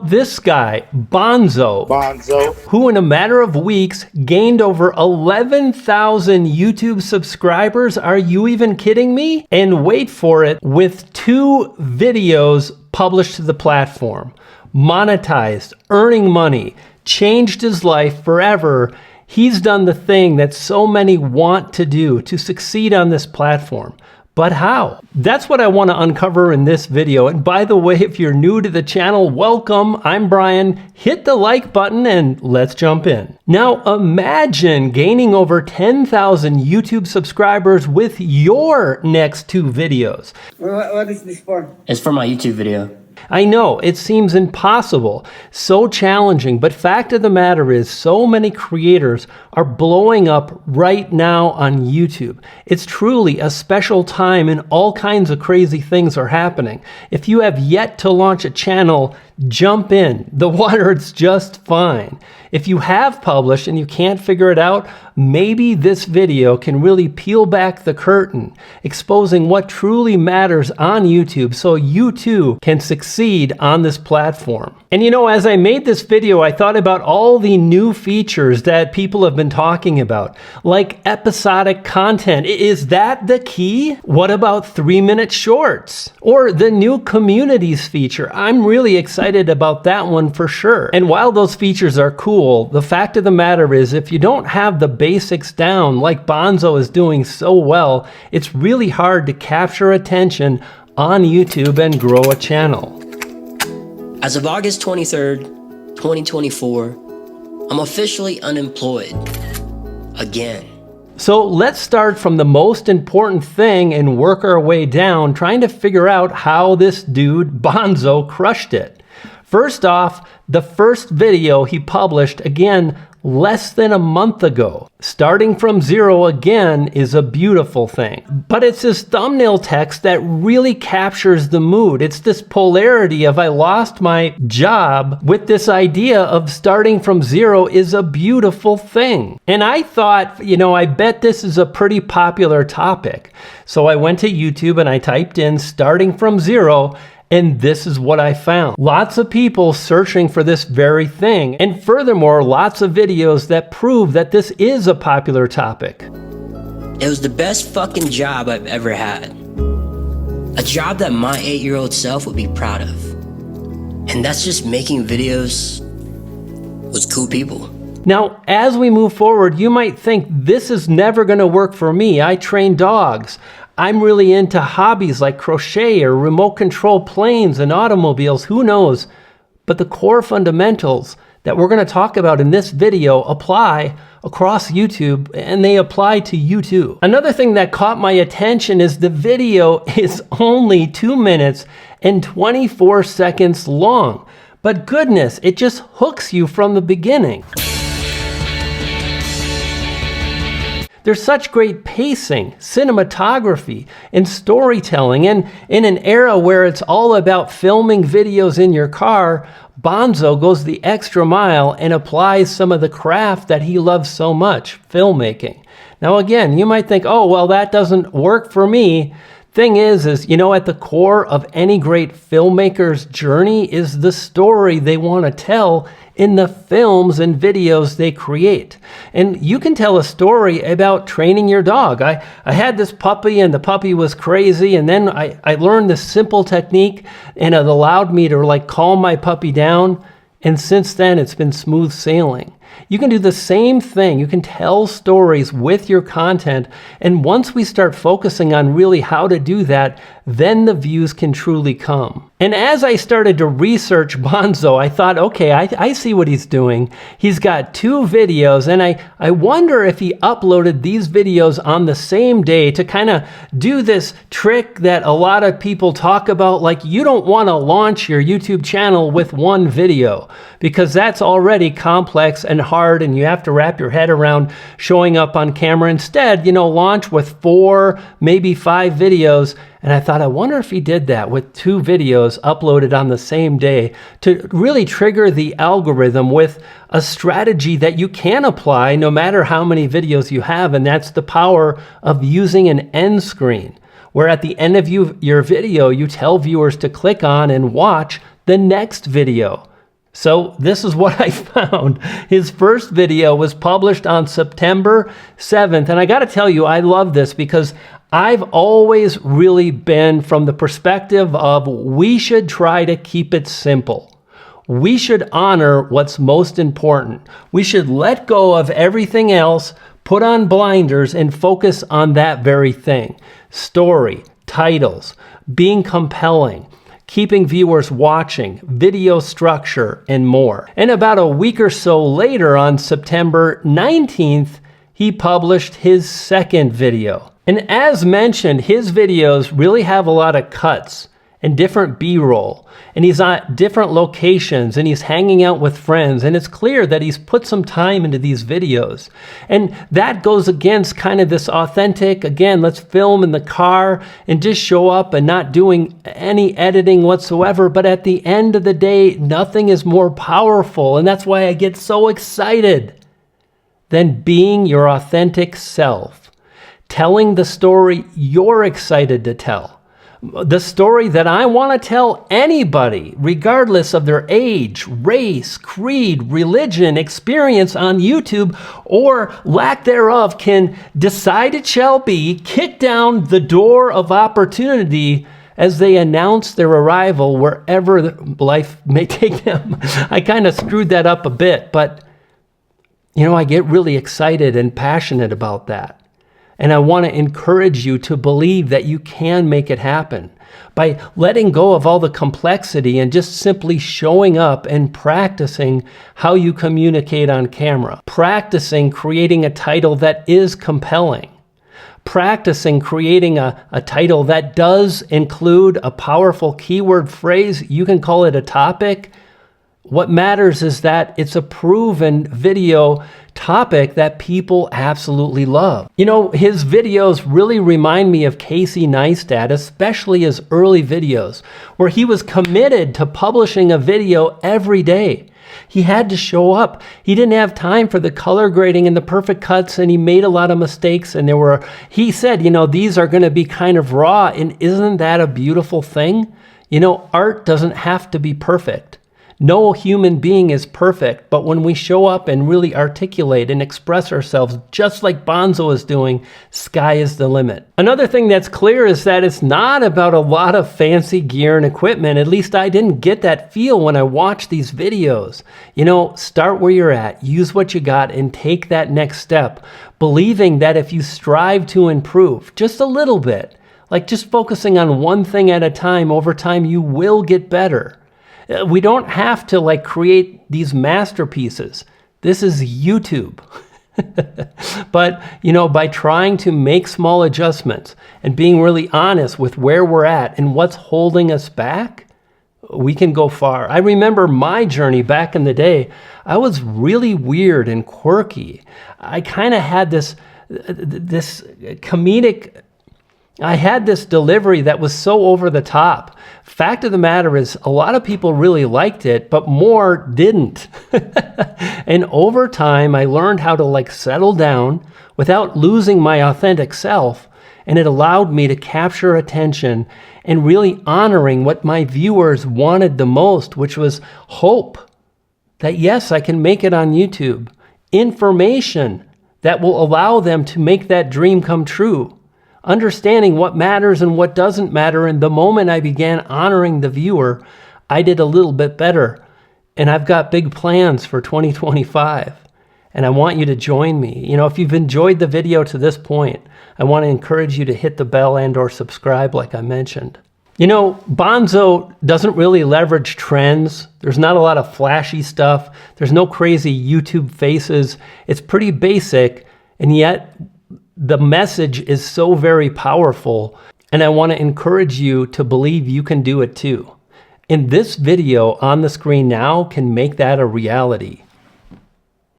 about this guy, Bonzo, who in a matter of weeks gained over 11,000 YouTube subscribers? Are you even kidding me? And wait for it, with 2 videos published to the platform, monetized, earning money, changed his life forever. He's done the thing that so many want to do to succeed on this platform. But how? That's what I want to uncover in this video. And by the way, if you're new to the channel, welcome. I'm Brian. Hit the like button and let's jump in. Now imagine gaining over 10,000 YouTube subscribers with your next 2 videos. What is this for? It's for my YouTube video. I know, it seems impossible, so challenging, but fact of the matter is so many creators are blowing up right now on YouTube. It's truly a special time and all kinds of crazy things are happening. If you have yet to launch a channel, jump in. The water's just fine. If you have published and you can't figure it out, maybe this video can really peel back the curtain, exposing what truly matters on YouTube so you too can succeed on this platform. And you know, as I made this video, I thought about all the new features that people have been talking about, like episodic content. Is that the key? What about 3-minute shorts? Or the new communities feature? I'm really excited about that one for sure. And while those features are cool, the fact of the matter is if you don't have the basics down like Bonzo is doing so well, it's really hard to capture attention on YouTube and grow a channel. As of August 23rd, 2024, I'm officially unemployed. Again. So let's start from the most important thing and work our way down, trying to figure out how this dude, Bonzo, crushed it. First off, the first video he published, again, less than a month ago. Starting from zero again is a beautiful thing. But it's his thumbnail text that really captures the mood. It's this polarity of I lost my job with this idea of starting from zero is a beautiful thing. And I thought, you know, I bet this is a pretty popular topic. So I went to YouTube and I typed in starting from zero, and this is what I found. Lots of people searching for this very thing. And furthermore, lots of videos that prove that this is a popular topic. It was the best fucking job I've ever had. A job that my 8-year-old self would be proud of. And that's just making videos with cool people. Now, as we move forward, you might think this is never gonna work for me. I train dogs. I'm really into hobbies like crochet or remote control planes and automobiles, who knows? But the core fundamentals that we're gonna talk about in this video apply across YouTube, and they apply to you too. Another thing that caught my attention is the video is only 2 minutes and 24 seconds long. But goodness, it just hooks you from the beginning. There's such great pacing, cinematography, and storytelling. And in an era where it's all about filming videos in your car, Bonzo goes the extra mile and applies some of the craft that he loves so much, filmmaking. Now again, you might think, oh, well, that doesn't work for me. Thing is, you know, at the core of any great filmmaker's journey is the story they want to tell in the films and videos they create. And you can tell a story about training your dog. I had this puppy and the puppy was crazy, and then I learned this simple technique and it allowed me to like calm my puppy down, and since then it's been smooth sailing. You can do the same thing. You can tell stories with your content, and once we start focusing on really how to do that, then the views can truly come. And as I started to research Bonzo, I thought, okay, I see what he's doing. He's got 2 videos, and I wonder if he uploaded these videos on the same day to kind of do this trick that a lot of people talk about, like you don't want to launch your YouTube channel with 1 video because that's already complex and hard, and you have to wrap your head around showing up on camera. Instead, you know, launch with 4, maybe 5 videos. And I thought, I wonder if he did that with 2 videos uploaded on the same day to really trigger the algorithm with a strategy that you can apply no matter how many videos you have. And that's the power of using an end screen, where at the end of your video, you tell viewers to click on and watch the next video. So this is what I found. His first video was published on September 7th. And I got to tell you, I love this because I've always really been from the perspective of we should try to keep it simple. We should honor what's most important. We should let go of everything else, put on blinders, and focus on that very thing. Story, titles, being compelling, keeping viewers watching, video structure, and more. And about a week or so later, on September 19th, he published his second video. And as mentioned, his videos really have a lot of cuts and different B-roll. And he's at different locations and he's hanging out with friends. And it's clear that he's put some time into these videos. And that goes against kind of this authentic, again, let's film in the car and just show up and not doing any editing whatsoever. But at the end of the day, nothing is more powerful. And that's why I get so excited than being your authentic self. Telling the story you're excited to tell. The story that I want to tell anybody, regardless of their age, race, creed, religion, experience on YouTube, or lack thereof, can decide it shall be, kick down the door of opportunity as they announce their arrival wherever life may take them. I kind of screwed that up a bit, but I get really excited and passionate about that. And I want to encourage you to believe that you can make it happen by letting go of all the complexity and just simply showing up and practicing how you communicate on camera. Practicing creating a title that is compelling. Practicing creating a title that does include a powerful keyword phrase. You can call it a topic. What matters is that it's a proven video topic that people absolutely love. His videos really remind me of Casey Neistat, especially his early videos, where he was committed to publishing a video every day. He had to show up. He didn't have time for the color grading and the perfect cuts, and he made a lot of mistakes. And he said, these are going to be kind of raw. And isn't that a beautiful thing? Art doesn't have to be perfect. No human being is perfect, but when we show up and really articulate and express ourselves just like Bonzo is doing, sky is the limit. Another thing that's clear is that it's not about a lot of fancy gear and equipment. At least I didn't get that feel when I watched these videos. Start where you're at, use what you got, and take that next step, believing that if you strive to improve just a little bit, like just focusing on one thing at a time, over time you will get better. We don't have to create these masterpieces. This is YouTube. But, by trying to make small adjustments and being really honest with where we're at and what's holding us back, we can go far. I remember my journey back in the day. I was really weird and quirky. I kind of had this comedic... I had this delivery that was so over the top. Fact of the matter is, a lot of people really liked it, but more didn't. And over time, I learned how to settle down without losing my authentic self. And it allowed me to capture attention and really honoring what my viewers wanted the most, which was hope that yes, I can make it on YouTube. Information that will allow them to make that dream come true. Understanding what matters and what doesn't matter. And the moment I began honoring the viewer, I did a little bit better. And I've got big plans for 2025. And I want you to join me. If you've enjoyed the video to this point, I want to encourage you to hit the bell and/or subscribe like I mentioned. Bonzo doesn't really leverage trends. There's not a lot of flashy stuff. There's no crazy YouTube faces. It's pretty basic, and yet the message is so very powerful, and I want to encourage you to believe you can do it too. And this video on the screen now can make that a reality.